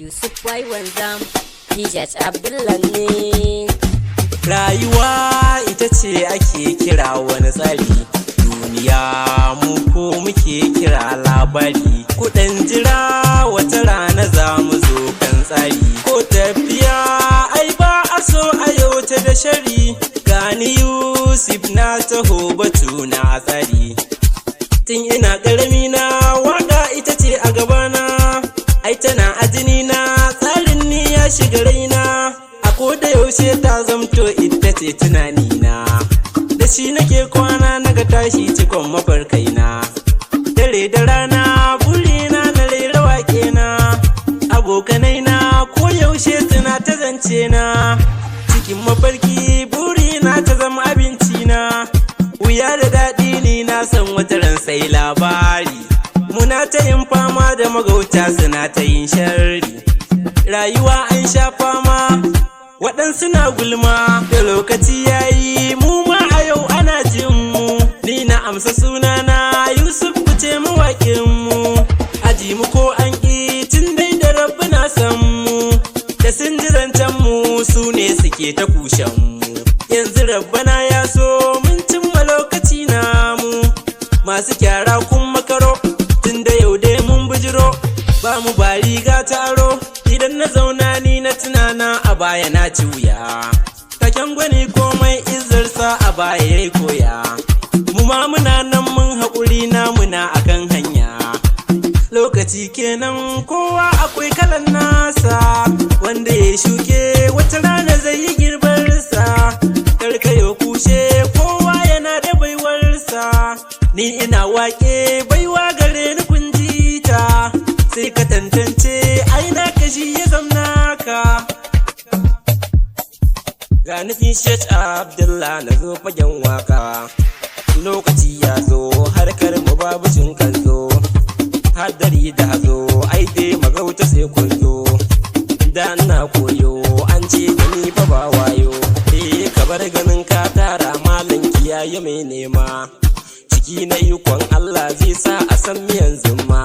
Yusuf Y Wanzam, Hijat Abdullah ne. Rayuwa ita ce ake kira wani tsari, duniya mu ko muke kira labari. Kuɗan jira wata rana za mu zo kan tsari, ko tafiya ai ba a so a yau ta da shari. Gani Yusuf na taho batu na tsari, tun ina ƙarami na waka ita ce a gabana, ai tana a jini na, tsarin ni ya shiga raina. A koda yaushe ta zamto ita ce tunanina, da shi nake kwana naga tashi cikon mafarkaina. Dare da rana burina na rera waƙe na, abokanai na ko yaushe suna ta zance na. Cikin mafarki burina ta zama abinci na, wuya da daɗi ni na san wataran sai labari. Muna ta yin fama da magauta suna ta yin sharri, rayuwa an sha fama waɗansu na gulma. Da lokaci yayi mu ma a yau ana jin mu, ni na amsa sunana Yusuf kuce mawaƙin mu. Aji mu ko an ƙi tun dai da rabbi na san mu, da sun ji zancen mu su ne suke ta kushen mu. Yanzu rabbana ya so mun cimma lokaci namu, masu kyara kun makaro tun da yau dai mun bijiro. Ba mu ba riga ta aro, idan na zauna ni na tunana a baya na ci wuya. Kaken gwani komai izarsa a baya ya koya, mu ma muna nan mun haƙuri na muna akan hanya. Lokaci kenan kowa akwai kalan nasa, wanda ya shuke wata rana zai yi girbarsa. Karkayo kushe kowa yana da baiwarsa, ni ina waƙe baiwa gare ni kun ji ta, sai ka tantance aina kashi ya zamna ka. Ga nufin Sheikh Abdullah na zo fagen waka, lokaci ya zo harkar mu babu shin kan zo. Hadari da zo ai dai magauta sai kun zo, da na koyo an ce gani fa ba wayo. Ka bar ganin ka tara malan kiyaye mai nema, ciki na ikon Allah zai sa a san mi yanzu ma.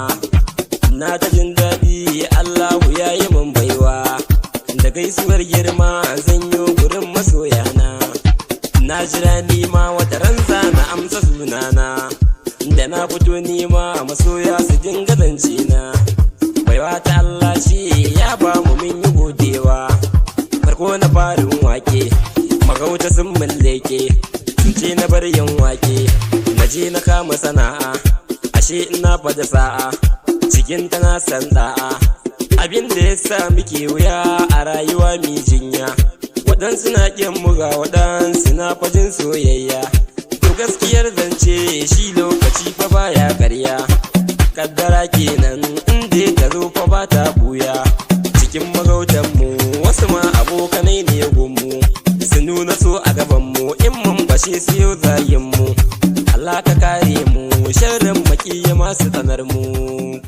Na ta jin daɗi Allahu ya yi min baiwa, da gaisuwar girma zan yi gurin masoyana. Na jira nima wata ranza na amsa sunana, da na fito nima masoya su dinga zance na. Baiwa ta Allah shi ya ba mu min yi godewa, farko na farin wake magauta sun mallake, sun ce na bar yin wake na je na kama sana'a. Ashe ina fada sa'a cikin tana san da'a, abin da ya sa muke wuya a rayuwa mi jinya. Waɗansu na ƙin muga waɗansu na fajin soyayya, to gaskiyar zance shi lokaci fa baya ƙarya. Kaddara kenan inda ta zo fa ba ta buya, cikin magautanmu wasu ma abokanai ne gunmu, su nuna so a gabanmu in mun bashe su yau zayin mu. Allah ka kare mu sharrin maƙiya masu tsanar mu.